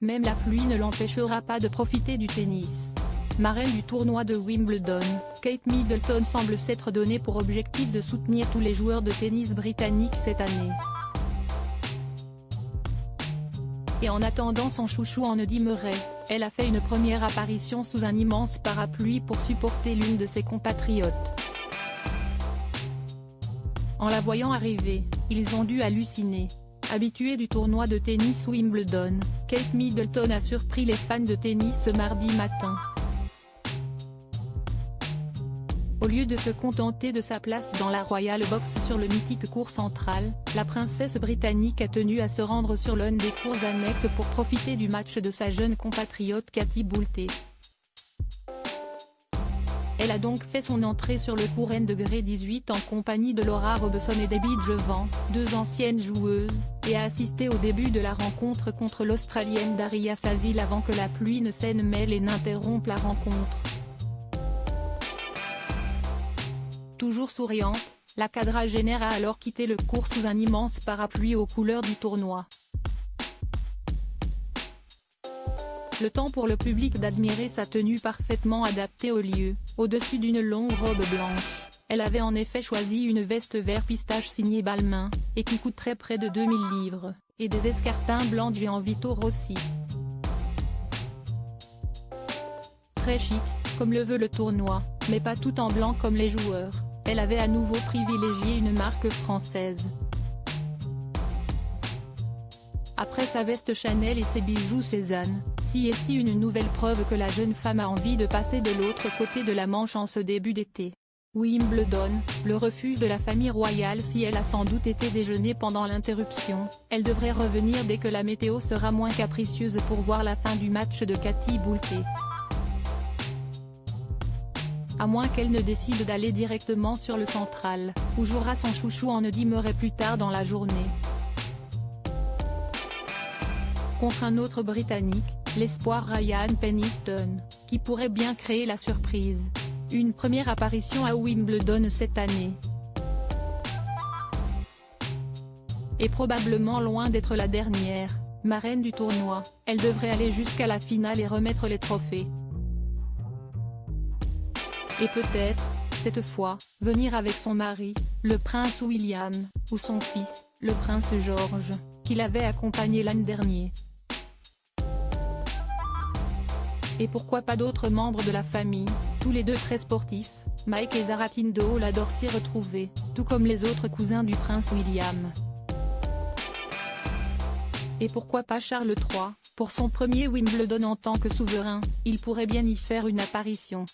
Même la pluie ne l'empêchera pas de profiter du tennis. Marraine du tournoi de Wimbledon, Kate Middleton semble s'être donné pour objectif de soutenir tous les joueurs de tennis britanniques cette année. Et en attendant son chouchou en Andy Murray, elle a fait une première apparition sous un immense parapluie pour supporter l'une de ses compatriotes. En la voyant arriver, ils ont dû halluciner. Habituée du tournoi de tennis Wimbledon, Kate Middleton a surpris les fans de tennis ce mardi matin. Au lieu de se contenter de sa place dans la Royal Box sur le mythique court central, la princesse britannique a tenu à se rendre sur l'une des cours annexes pour profiter du match de sa jeune compatriote Katie Boulter. Elle a donc fait son entrée sur le court N degré 18 en compagnie de Laura Robeson et Debbie Jevant, deux anciennes joueuses, et a assisté au début de la rencontre contre l'Australienne Daria Saville avant que la pluie ne s'en mêle et n'interrompe la rencontre. Toujours souriante, la quadragénaire a alors quitté le court sous un immense parapluie aux couleurs du tournoi. Le temps pour le public d'admirer sa tenue parfaitement adaptée au lieu, au-dessus d'une longue robe blanche. Elle avait en effet choisi une veste vert pistache signée Balmain, et qui coûterait près de 2000 livres, et des escarpins blancs de Gianvito Rossi. Très chic, comme le veut le tournoi, mais pas tout en blanc comme les joueurs. Elle avait à nouveau privilégié une marque française. Après sa veste Chanel et ses bijoux Cézanne, si est-il une nouvelle preuve que la jeune femme a envie de passer de l'autre côté de la Manche en ce début d'été. Wimbledon, le refuge de la famille royale. Si elle a sans doute été déjeuner pendant l'interruption, elle devrait revenir dès que la météo sera moins capricieuse pour voir la fin du match de Katie Boulter. À moins qu'elle ne décide d'aller directement sur le central, où jouera son chouchou en Andy Murray plus tard dans la journée. Contre un autre Britannique, l'espoir Ryan Pennington, qui pourrait bien créer la surprise. Une première apparition à Wimbledon cette année. Et probablement loin d'être la dernière, marraine du tournoi, elle devrait aller jusqu'à la finale et remettre les trophées. Et peut-être, cette fois, venir avec son mari, le prince William, ou son fils, le prince George, qui l'avait accompagné l'an dernier. Et pourquoi pas d'autres membres de la famille, tous les deux très sportifs. Mike et Zara Tindall adorent s'y retrouver, tout comme les autres cousins du prince William. Et pourquoi pas Charles III, pour son premier Wimbledon en tant que souverain, il pourrait bien y faire une apparition.